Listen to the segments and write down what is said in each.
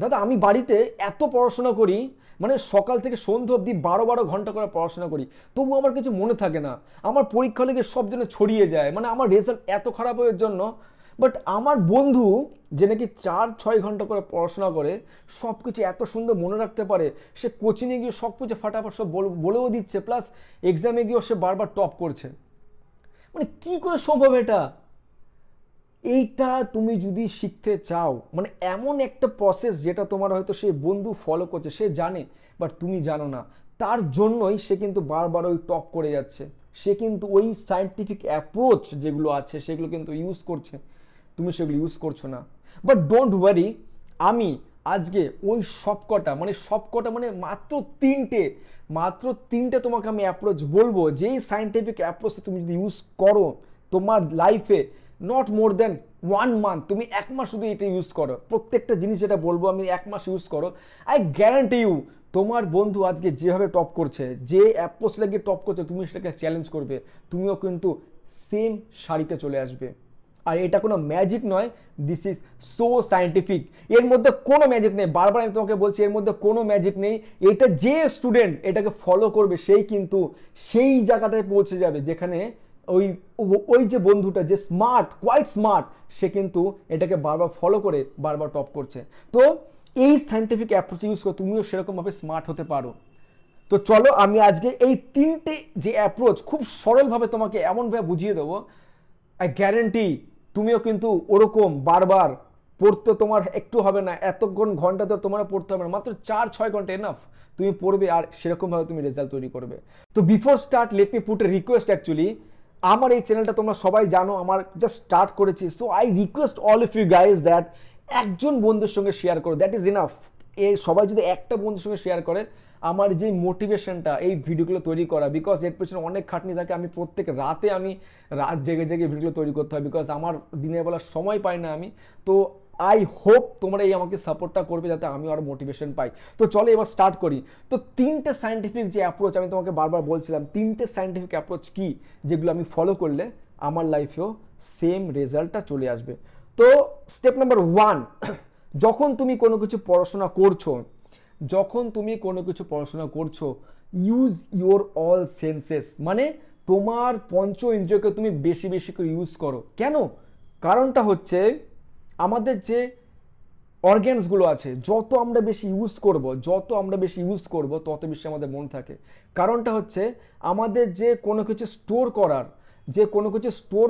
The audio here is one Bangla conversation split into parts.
দাদা আমি বাড়িতে এত পড়াশোনা করি, মানে সকাল থেকে সন্ধ্যে অবধি 12 12 ঘন্টা করে পড়াশোনা করি, তবু আমার কিছু মনে থাকে না। আমার পরীক্ষা লেগে সব যেন ছড়িয়ে যায়, মানে আমার রেজাল্ট এত খারাপ হওয়ার জন্য। বাট আমার বন্ধু যে নাকি 4 6 ঘন্টা করে পড়াশোনা করে সব কিছু এত সুন্দর মনে রাখতে পারে, সে কোচিংয়ে গিয়ে সব কিছু ফাটাফাট সব বলেও দিচ্ছে, প্লাস এক্সামে গিয়েও সে বারবার টপ করছে। মানে কি করে সম্ভব এটা? এইটা তুমি যদি শিখতে চাও, মানে এমন একটা প্রসেস যেটা তোমার হয়তো সেই বন্ধু ফলো করছে, সে জানে বাট তুমি জানো না, তার জন্যই সে কিন্তু বারবার ওই টপ করে যাচ্ছে। সে কিন্তু ওই সায়েন্টিফিক অ্যাপ্রোচ যেগুলো আছে সেগুলো কিন্তু ইউজ করছে, তুমি সেগুলো ইউজ করছো না। বাট ডোন্ট ওয়ারি, আমি আজকে ওই সবকটা মানে মাত্র তিনটে, তোমাকে আমি অ্যাপ্রোচ বলবো, যেই সায়েন্টিফিক অ্যাপ্রোচ তুমি যদি ইউজ করো তোমার লাইফে, নট মোর দেন 1 মান্থ, তুমি 1 মাস শুধু এটা ইউজ করো, প্রত্যেকটা জিনিস যেটা বলবো আমি 1 মাস ইউজ করো, আই গ্যারান্টি ইউ তোমার বন্ধু আজকে যেভাবে টপ করছে, যে অ্যাপ্রোচ লাগিয়ে টপ করছে, তুমি সেটাকে চ্যালেঞ্জ করবে, তুমিও কিন্তু সেম সারিতে চলে আসবে। আর এটা কোনো ম্যাজিক নয়, দিস ইজ সো সায়েন্টিফিক। এর মধ্যে কোনো ম্যাজিক নেই, বারবার আমি তোমাকে বলছি এর মধ্যে কোনো ম্যাজিক নেই। এটা যে স্টুডেন্ট এটাকে ফলো করবে সেই কিন্তু সেই জায়গাটায় পৌঁছে যাবে যেখানে ওই ওই যে বন্ধুটা যে স্মার্ট, কোয়াইট স্মার্ট, সে কিন্তু এটাকে বারবার ফলো করে বারবার টপ করছে। তো এই সায়েন্টিফিক অ্যাপ্রোচ ইউজ করে তুমিও সেরকমভাবে স্মার্ট হতে পারো। তো চলো আমি আজকে এই তিনটে যে অ্যাপ্রোচ খুব সরলভাবে তোমাকে এমনভাবে বুঝিয়ে দেবো, আই গ্যারেন্টি তুমিও কিন্তু ওরকম বারবার পড়তে তোমার একটু হবে না, এতক্ষণ ঘন্টা তো তোমার পড়তে হবে না, মাত্র 4 6 ঘন্টা এনাফ, তুমি পড়বে আর সেরকমভাবে তুমি রেজাল্ট তৈরি করবে। তো before start let me put a request actually, আমার এই চ্যানেলটা তোমরা সবাই জানো, আমার জাস্ট স্টার্ট করেছি, so I request all of you guys that একজন বন্ধুর সঙ্গে শেয়ার করো, দ্যাট ইজ ইনাফ। এই সবাই যদি একটা বন্ধুর সঙ্গে শেয়ার করে, আমার যে মোটিভেশনটা এই ভিডিওগুলো তৈরি করা, বিকজ এর পেছনে অনেক খাটনি থাকে, আমি প্রত্যেক রাতে আমি রাত জেগে জেগে ভিডিওগুলো তৈরি করতে হয়, বিকজ আমার দিনের বেলা সময় পাই না আমি। তো আই হোপ তোমরা এই আমাকে সাপোর্টটা করবে যাতে আমি আরও মোটিভেশন পাই। তো চলো এবার স্টার্ট করি। তো তিনটে সায়েন্টিফিক যে অ্যাপ্রোচ আমি তোমাকে বারবার বলছিলাম, তিনটে সায়েন্টিফিক অ্যাপ্রোচ কি যেগুলো আমি ফলো করলে আমার লাইফেও সেম রেজাল্টটা চলে আসবে। তো স্টেপ নাম্বার 1, যখন তুমি কোনো কিছু পড়াশোনা করছো, ইউজ ইউর অল সেন্সেস, মানে তোমার পঞ্চ ইন্দ্রিয়কে তুমি বেশি বেশি করে ইউজ করো। কেন? কারণটা হচ্ছে আমাদের যে অর্গ্যানসগুলো আছে, যত আমরা বেশি ইউজ করব তত বেশি আমাদের মনে থাকে। কারণটা হচ্ছে আমাদের যে কোনো কিছু স্টোর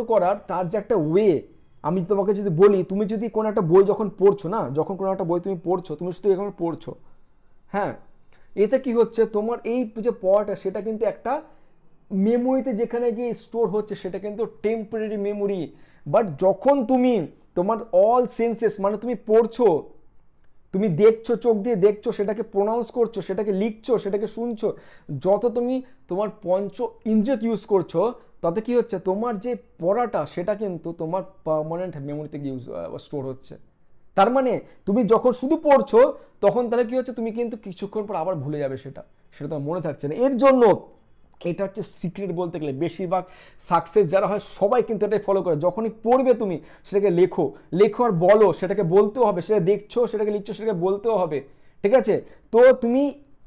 করার তার যে একটা ওয়ে। আমি তোমাকে যদি বলি, তুমি যদি কোনো একটা বই যখন পড়ছো না, যখন কোনো একটা বই তুমি পড়ছো, তুমি শুধু এখন পড়ছো, হ্যাঁ, এতে কি হচ্ছে, তোমার এই যে পড়াটা সেটা কিন্তু একটা মেমোরিতে যেখানে গিয়ে স্টোর হচ্ছে, সেটা কিন্তু টেম্পোরারি মেমোরি। বাট যখন তুমি তোমার অল সেন্সেস, মানে তুমি পড়ছো, তুমি দেখছো, চোখ দিয়ে দেখছো, সেটাকে প্রোনাউন্স করছো, সেটাকে লিখছো, সেটাকে শুনছো, যত তুমি তোমার পঞ্চ ইন্দ্রিয়কে ইউজ করছো, তাতে কি হচ্ছে, তোমার যে পড়াটা সেটা কিন্তু তোমার পার্মানেন্ট মেমোরিতে গিয়ে স্টোর হচ্ছে। তার মানে তুমি যখন শুধু পড়ছো তখন তাহলে কি হচ্ছে, তুমি কিন্তু কিছুক্ষণ পর আবার ভুলে যাবে, সেটা সেটা তোমার মনে থাকছে না। এর জন্য এটা হচ্ছে সিক্রেট বলতে গেলে, বেশিরভাগ সাকসেস যারা হয় সবাই কিন্তু এটাই ফলো করে। যখনই পড়বে তুমি সেটাকে লেখো, আর বলো, সেটাকে বলতেও হবে, সেটা দেখছো, সেটাকে লিখছো, সেটাকে বলতেও হবে, ঠিক আছে? তো তুমি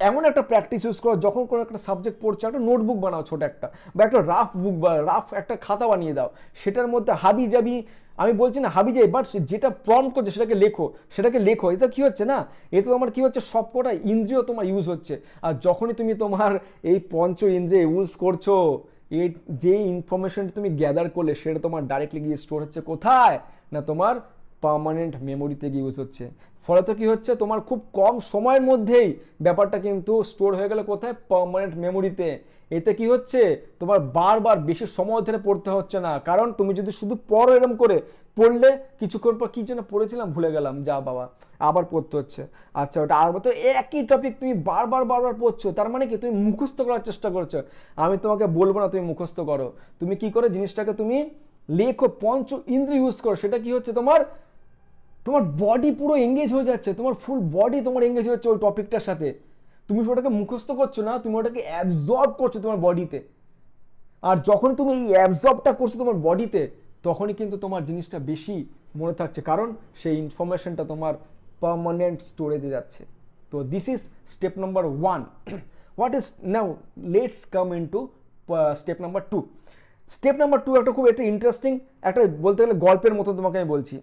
এমন একটা প্র্যাকটিস ইউজ করো, যখন কোনো একটা সাবজেক্ট পড়ছো একটা নোটবুক বানাও ছোট একটা, বা একটা রাফ বুক বা রাফ একটা খাতা বানিয়ে দাও, সেটার মধ্যে হাবি যাবি, আমি বলছি না হাবি যাই, বাট যেটা প্রম্পট করছে সেটাকে লেখো। এটা কি হচ্ছে না, এটা তোমার কি হচ্ছে, সবকটা ইন্দ্রিয় তোমার ইউজ হচ্ছে। আর যখনই তুমি তোমার এই পঞ্চ ইন্দ্রিয় ইউজ করছো, এই যে ইনফরমেশন তুমি গ্যাদার করলে সেটা তোমার ডাইরেক্টলি গিয়ে স্টোর হচ্ছে কোথায়, না তোমার পার্মানেন্ট মেমোরিতে গিয়ে ইউজ হচ্ছে। ফলে তো কি হচ্ছে, তোমার খুব কম সময়ের মধ্যেই ব্যাপারটা কিন্তু স্টোর হয়ে গেলে কোথায়, পার্মানেন্ট মেমোরিতে। এতে কি হচ্ছে, তোমার বারবার বেশি সময় ধরে পড়তে হচ্ছে না, কারণ তুমি যদি শুধু পড়ো, এরম করে পড়লে কিছুক্ষণ পর কি যেন পড়েছিলাম ভুলে গেলাম, যা বাবা আবার পড়তে হচ্ছে। আচ্ছা, ওটা আর তো একই টপিক তুমি বারবার বারবার পড়ছো, তার মানে কি তুমি মুখস্থ করার চেষ্টা করছো। আমি তোমাকে বলবো না তুমি মুখস্থ করো, তুমি কি করে জিনিসটাকে তুমি লেখো, পঞ্চ ইন্দ্রিয় ইউজ করো। সেটা কি হচ্ছে, তোমার তোমার বডি পুরো এঙ্গেজ হয়ে যাচ্ছে, তোমার ফুল বডি তোমার এঙ্গেজ হচ্ছে ওই টপিকটার সাথে। তুমি ওটাকে মুখস্থ করছো না, তুমি ওটাকে অ্যাবজর্ব করছো তোমার বডিতে। আর যখন তুমি এই অ্যাবজর্বটা করছো তোমার বডিতে, তখনই কিন্তু তোমার জিনিসটা বেশি মনে থাকছে, কারণ সেই ইনফরমেশনটা তোমার পার্মানেন্ট স্টোরেজে যাচ্ছে। তো this is step number 1। What is now let's come into step number 2। Step number 2 একটা খুব একটা ইন্টারেস্টিং, একটা বলতে গেলে গল্পের মতো তোমাকে আমি বলছি।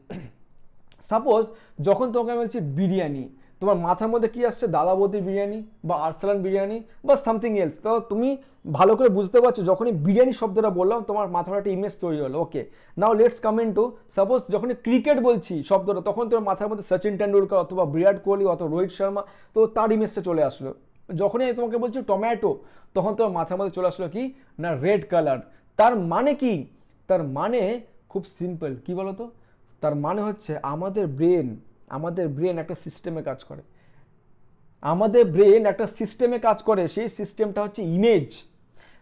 সাপোজ যখন তোমাকে আমি বলছি বিরিয়ানি, তোমার মাথার মধ্যে কি আসছে? দাদা বৌদির বিরিয়ানি বা আরসালান বিরিয়ানি বা সামথিং এলস। তো তুমি ভালো করে বুঝতে পারছো, যখনই বিরিয়ানি শব্দটা বললাম তোমার মাথার একটা ইমেজ তৈরি হলো। Okay, now let's come into suppose যখনই ক্রিকেট বলছি শব্দটা, তখন তোমার মাথার মধ্যে সচিন টেন্ডুলকার অথবা বিরাট কোহলি অথবা রোহিত শর্মা, তো তার ইমেজটা চলে আসলো। যখনই আমি তোমাকে বলছি টমেটো, তখন তোমার মাথার মধ্যে চলে আসলো কি না রেড কালার। তার মানে কি? তার মানে খুব সিম্পল, কি বলতো? তার মানে হচ্ছে আমাদের ব্রেন একটা সিস্টেমে কাজ করে। আমাদের ব্রেন একটা সিস্টেমে কাজ করে, সেই সিস্টেমটা হচ্ছে ইমেজ।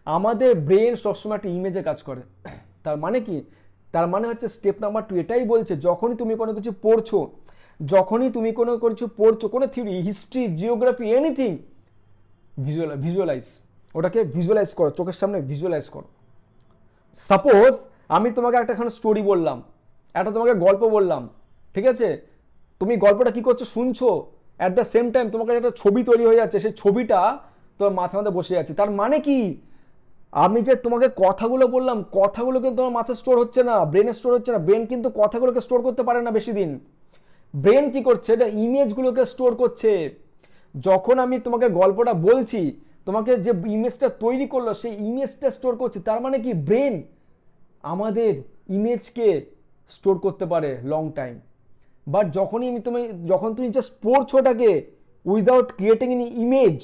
আমাদের ব্রেন সবসময় একটা ইমেজে কাজ করে। তার মানে কি? তার মানে হচ্ছে স্টেপ নাম্বার 2 এটাই বলছে, যখনই তুমি কোনো কিছু পড়ছো, কোনো theory, history, geography, anything, visualize, ওটাকে ভিজুয়ালাইজ করো, চোখের সামনে ভিজুয়ালাইজ করো। সাপোজ আমি তোমাকে একটা স্টোরি বললাম, একটা তোমাকে গল্প বললাম, ঠিক আছে? তুমি গল্পটা কি করছো? শুনছো, অ্যাট দ্য সেম টাইম তোমার কাছে একটা ছবি তৈরি হয়ে যাচ্ছে, সেই ছবিটা তোমার মাথার মধ্যে বসে যাচ্ছে। তার মানে কি? আমি যে তোমাকে কথাগুলো বললাম, কথাগুলো কিন্তু তোমার মাথায় স্টোর হচ্ছে না, ব্রেনে স্টোর হচ্ছে না। ব্রেন কিন্তু কথাগুলোকে স্টোর করতে পারে না বেশি দিন। ব্রেন কি করছে? এটা ইমেজগুলোকে স্টোর করছে। যখন আমি তোমাকে গল্পটা বলছি, তোমাকে যে ইমেজটা তৈরি করলো সেই ইমেজটা স্টোর করছে। তার মানে কি? ব্রেন আমাদের ইমেজকে স্টোর করতে পারে লং টাইম। বাট যখন তুমি জাস্ট পড়ছো ওটাকে উইদাউট ক্রিয়েটিং এনি ইমেজ,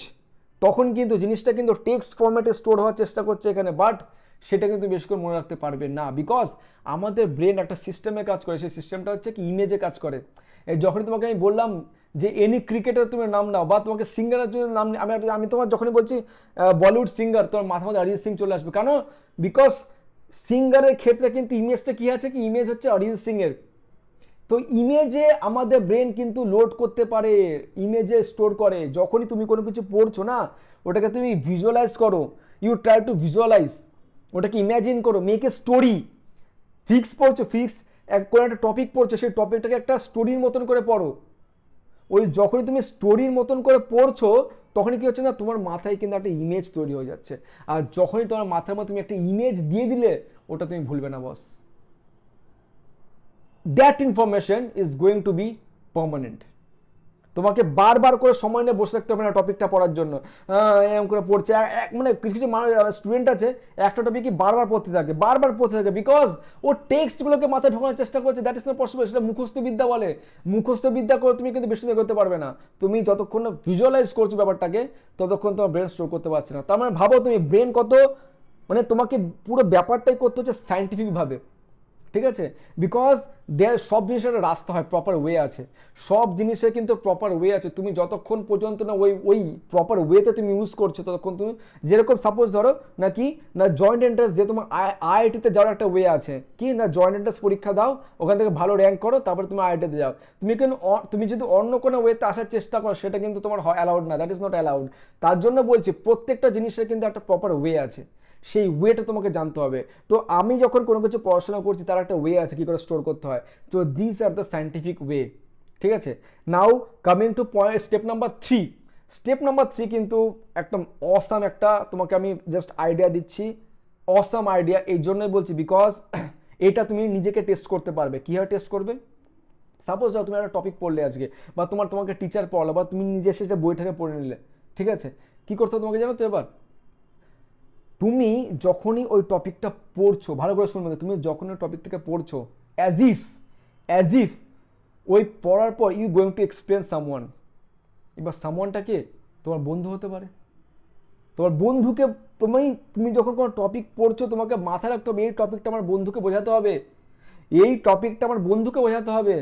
তখন কিন্তু জিনিসটা কিন্তু টেক্সট ফরম্যাটে স্টোর হওয়ার চেষ্টা করছে এখানে, বাট সেটা কিন্তু বেশি করে মনে রাখতে পারবে না। বিকজ আমাদের ব্রেন একটা সিস্টেমে কাজ করে, সেই সিস্টেমটা হচ্ছে কি ইমেজে কাজ করে। এই যখনই তোমাকে আমি বললাম যে এনি ক্রিকেটার তুমি নাম নাও, বা তোমাকে সিঙ্গারের জন্য নাম, আমি তোমার যখনই বলছি বলিউড সিঙ্গার, তোমার মাথার মধ্যে অরিজিৎ সিং চলে আসবে। কেন? বিকজ সিঙ্গারের ক্ষেত্রে কিন্তু ইমেজটা কি আছে? কি ইমেজ হচ্ছে অরিজিৎ সিং এর। তো ইমেজে আমাদের ব্রেন কিন্তু লোড করতে পারে, ইমেজে স্টোর করে। যখনই তুমি কোনো কিছু পড়ছো না, ওটাকে তুমি ভিজুয়ালাইজ করো, ইউ ট্রাই টু ভিজুয়ালাইজ, ওটাকে ইম্যাজিন করো, মেক এ স্টোরি। ফিক্স পড়ছো, কোনো একটা টপিক পড়ছো, সেই টপিকটাকে একটা স্টোরির মতন করে পড়ো। ওই যখনই তুমি স্টোরির মতন করে পড়ছো, তখনই কি হচ্ছে না, তোমার মাথায় কিন্তু একটা ইমেজ তৈরি হয়ে যাচ্ছে। আর যখনই তোমার মাথার মধ্যে তুমি একটা ইমেজ দিয়ে দিলে, ওটা তুমি ভুলবে না boss. That information is going to be permanent. তোমাকে বারবার করে সময় নিয়ে বসে থাকতে হবে না টপিকটা পড়ার জন্য। এরকম করে পড়ছে, মানে কিছু কিছু স্টুডেন্ট আছে একটা টপিকই বারবার পড়তে থাকে বিকজ ও টেক্সটগুলোকে মাথায় ঢোকানোর চেষ্টা করছে। That is not possible. সেটা মুখস্থ বিদ্যা বলে। মুখস্থ বিদ্যা করে তুমি কিন্তু বেশি করতে পারবে না। তুমি যতক্ষণ না ভিজুয়ালাইজ করছো ব্যাপারটাকে, ততক্ষণ তোমার ব্রেন স্টোর করতে পারছে না। তার মানে ভাবো তুমি ব্রেন কত, মানে তোমাকে পুরো ব্যাপারটাই করতে হচ্ছে সায়েন্টিফিকভাবে, ঠিক আছে? বিকজ সব জিনিসের একটা রাস্তা হয়, প্রপার ওয়ে আছে। সব জিনিসের কিন্তু প্রপার ওয়ে আছে। তুমি যতক্ষণ পর্যন্ত না ওই প্রপার ওয়েতে তুমি ইউজ করছো, ততক্ষণ তুমি, যেরকম সাপোজ ধরো নাকি না জয়েন্ট এন্ট্রান্স, যে তোমার আইআইটিতে যাওয়ার একটা ওয়ে আছে, কি না জয়েন্ট এন্ট্রান্স পরীক্ষা দাও, ওখান থেকে ভালো র্যাঙ্ক করো, তারপরে তুমি আইআইটিতে যাও। তুমি যদি অন্য কোনো ওয়েতে আসার চেষ্টা করো, সেটা কিন্তু তোমার অ্যালাউড না, দ্যাট ইজ নট অ্যালাউড। তার জন্য বলছি প্রত্যেকটা জিনিসের কিন্তু একটা প্রপার ওয়ে আছে, সেই ওয়েটা তোমাকে জানতে হবে। তো আমি যখন কোনো কিছু পড়াশোনা করছি, তার একটা ওয়ে আছে কি করে স্টোর করতে হয়। তো this are the scientific way, ঠিক আছে? নাও coming to step number 3। Step number 3 কিন্তু একদম অসাম একটা, তোমাকে আমি জাস্ট আইডিয়া দিচ্ছি, অসাম আইডিয়া এই জন্যই বলছি বিকজ এটা তুমি নিজেকে টেস্ট করতে পারবে। কীভাবে টেস্ট করবে? সাপোজ তুমি একটা টপিক পড়লে আজকে, বা তোমাকে টিচার পড়ালো, বা তুমি নিজে সেটা বই থেকে পড়ে নিলে, ঠিক আছে? কি করতে হবে তোমাকে জানো তো? এবার তুমি যখনই ওই টপিকটা পড়ছো, ভালো করে শুনবে, তুমি যখন ওই টপিকটাকে পড়ছো, অ্যাজ ইফ ওই পড়ার পর you going to explain someone. এবার সামওয়ানটাকে তোমার বন্ধু হতে পারে। তোমার বন্ধুকে তুমি যখন কোনো টপিক পড়ছো, তোমাকে মাথায় রাখতে হবে এই টপিকটা আমার বন্ধুকে বোঝাতে হবে,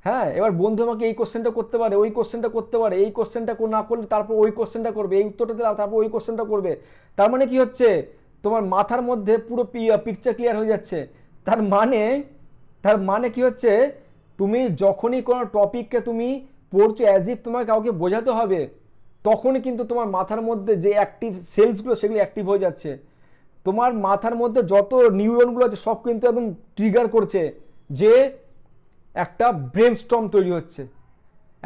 হ্যাঁ। এবার বন্ধু আমাকে এই কোশ্চেনটা করতে পারে, ওই কোশ্চেনটা করতে পারে, এই কোশ্চেনটা না করলে তারপর ওই কোশ্চেনটা করবে, এই উত্তরটা দিলে তারপর ওই কোশ্চেনটা করবে। তার মানে কি হচ্ছে, তোমার মাথার মধ্যে পুরো পিকচার ক্লিয়ার হয়ে যাচ্ছে। তার মানে কি হচ্ছে, তুমি যখনই কোনো টপিককে তুমি পড়ছো, অ্যাজ ইফ তোমার কাউকে বোঝাতে হবে, তখনই কিন্তু তোমার মাথার মধ্যে যে অ্যাক্টিভ সেলসগুলো, সেগুলো অ্যাক্টিভ হয়ে যাচ্ছে। তোমার মাথার মধ্যে যত নিউরনগুলো আছে, সব কিন্তু একদম ট্রিগার করছে যে একটা ব্রেনস্টর্ম তৈরি হচ্ছে,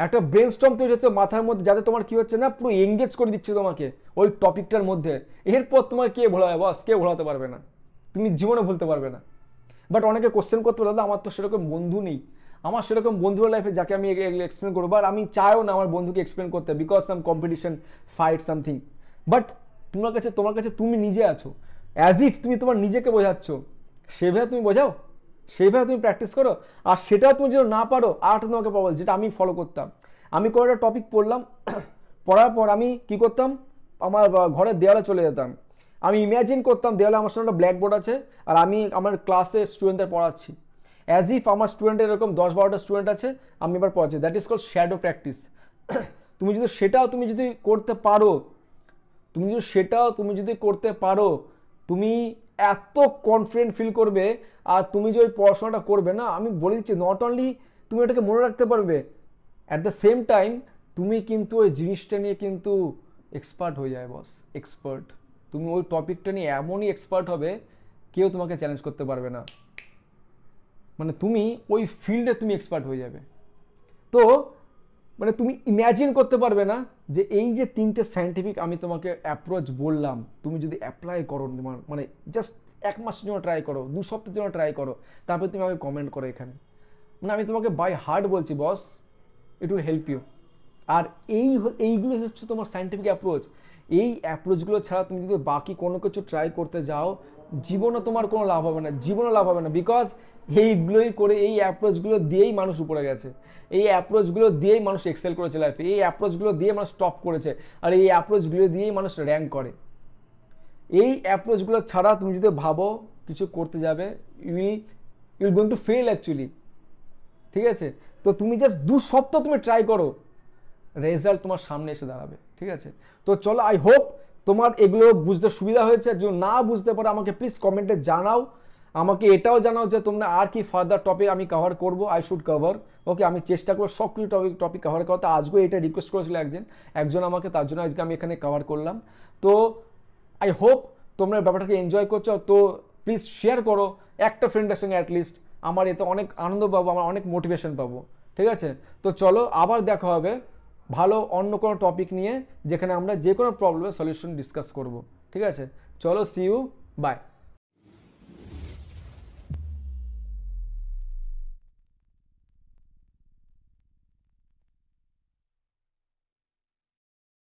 একটা ব্রেন স্টর্ম তৈরি হচ্ছে মাথার মধ্যে, যাতে তোমার কি হচ্ছে না পুরো এঙ্গেজ করে দিচ্ছে তোমাকে ওই টপিকটার মধ্যে। এরপর তোমাকে কে ভোলাবে বস? কে ভোলাতে পারবে না, তুমি জীবনে ভুলতে পারবে না। বাট অনেকে কোশ্চেন করতে পারে, দাদা আমার তো সেরকম বন্ধু নেই, আমার সেরকম বন্ধুর লাইফে যাকে আমি এক্সপ্লেন করবো, আর আমি চাইও না আমার বন্ধুকে এক্সপ্লেন করতে, because some competition, fight, something. But তোমার কাছে তুমি নিজে আছো, অ্যাজ ইফ তুমি তোমার নিজেকে বোঝাচ্ছ, সেভাবে তুমি বোঝাও, সেইভাবে তুমি প্র্যাকটিস করো। আর সেটাও তুমি যদি না পারো, আরেকটা তোমাকে প্রবলেম, যেটা আমি ফলো করতাম, আমি কোনো একটা টপিক পড়লাম, পড়ার পর আমি কি করতাম, আমার ঘরের দেওয়ালে চলে যেতাম, আমি ইমাজিন করতাম দেওয়ালে আমার সামনে একটা ব্ল্যাকবোর্ড আছে, আর আমি আমার ক্লাসে স্টুডেন্টদের পড়াচ্ছি, অ্যাজ ইফ আমার স্টুডেন্টের এরকম 10-12টা স্টুডেন্ট আছে, আমি এবার পড়াচ্ছি। That is called shadow practice. তুমি যদি সেটাও তুমি যদি করতে পারো, তুমি যদি করতে পারো, তুমি এত কনফিডেন্ট ফিল করবে। আর তুমি যে ওই পড়াশোনাটা করবে না, আমি বলে দিচ্ছি, নট অনলি তুমি এটাকে মনে রাখতে পারবে, অ্যাট দ্য সেম টাইম তুমি কিন্তু ওই জিনিসটা নিয়ে কিন্তু এক্সপার্ট হয়ে যায় বস, এক্সপার্ট। তুমি ওই টপিকটা নিয়ে এমনই এক্সপার্ট হবে, কেউ তোমাকে চ্যালেঞ্জ করতে পারবে না, মানে তুমি ওই ফিল্ডে তুমি এক্সপার্ট হয়ে যাবে। তো মানে তুমি ইম্যাজিন করতে পারবে না যে এই যে 3টে সায়েন্টিফিক আমি তোমাকে অ্যাপ্রোচ বললাম, তুমি যদি অ্যাপ্লাই করো, মানে জাস্ট 1 মাসের জন্য ট্রাই করো, 2 সপ্তাহের জন্য ট্রাই করো, তারপর তুমি আমাকে কমেন্ট করো এখানে, মানে আমি তোমাকে বাই হার্ট বলছি বস, ইট উইল হেল্প ইউ। আর এইগুলো হচ্ছে তোমার সায়েন্টিফিক অ্যাপ্রোচ। এই অ্যাপ্রোচগুলো ছাড়া তুমি যদি বাকি কোনো কিছু ট্রাই করতে যাও, জীবনে তোমার কোনো লাভ হবে না, জীবনে লাভ হবে না। বিকজ এইগুলোই করে, এই অ্যাপ্রোচগুলো দিয়েই মানুষ উপরে গেছে, এই অ্যাপ্রোচগুলো দিয়েই মানুষ এক্সেল করেছে লাইফে, এই অ্যাপ্রোচগুলো দিয়ে মানুষ টপ করেছে, আর এই অ্যাপ্রোচগুলো দিয়েই মানুষ র্যাঙ্ক করে। এই অ্যাপ্রোচগুলো ছাড়া তুমি যদি ভাবো কিছু করতে যাবে, you going to fail actually. ঠিক আছে, তো তুমি জাস্ট 2 সপ্তাহ তুমি ট্রাই করো, রেজাল্ট তোমার সামনে এসে দাঁড়াবে। ঠিক আছে, তো চলো, আই হোপ তোমার এগুলো বুঝতে সুবিধা হয়েছে। যদি না বুঝতে পারো আমাকে প্লিজ কমেন্টে জানাও, আমাকে এটাও জানাও যে তোমরা আর কি ফার্দার টপিক আমি কভার করবো, আই শুড কভার। ওকে, আমি চেষ্টা করবো সব কিছু টপিক কভার করতে। আজকে এটা রিকোয়েস্ট করেছিল একজন আমাকে, তার জন্য আজকে আমি এখানে কভার করলাম। তো আই হোপ তোমরা ব্যাপারটাকে এনজয় করছো। তো প্লিজ শেয়ার করো একটা ফ্রেন্ডের সঙ্গে অ্যাটলিস্ট, আমার এতে অনেক আনন্দ পাবো, আমার অনেক মোটিভেশন পাবো। ঠিক আছে, তো চলো আবার দেখা হবে ভালো অন্য কোনো টপিক নিয়ে, যেখানে আমরা যে কোনো প্রবলেমের সলিউশন ডিসকাস করব। ঠিক আছে, চলো, সি ইউ, বাই।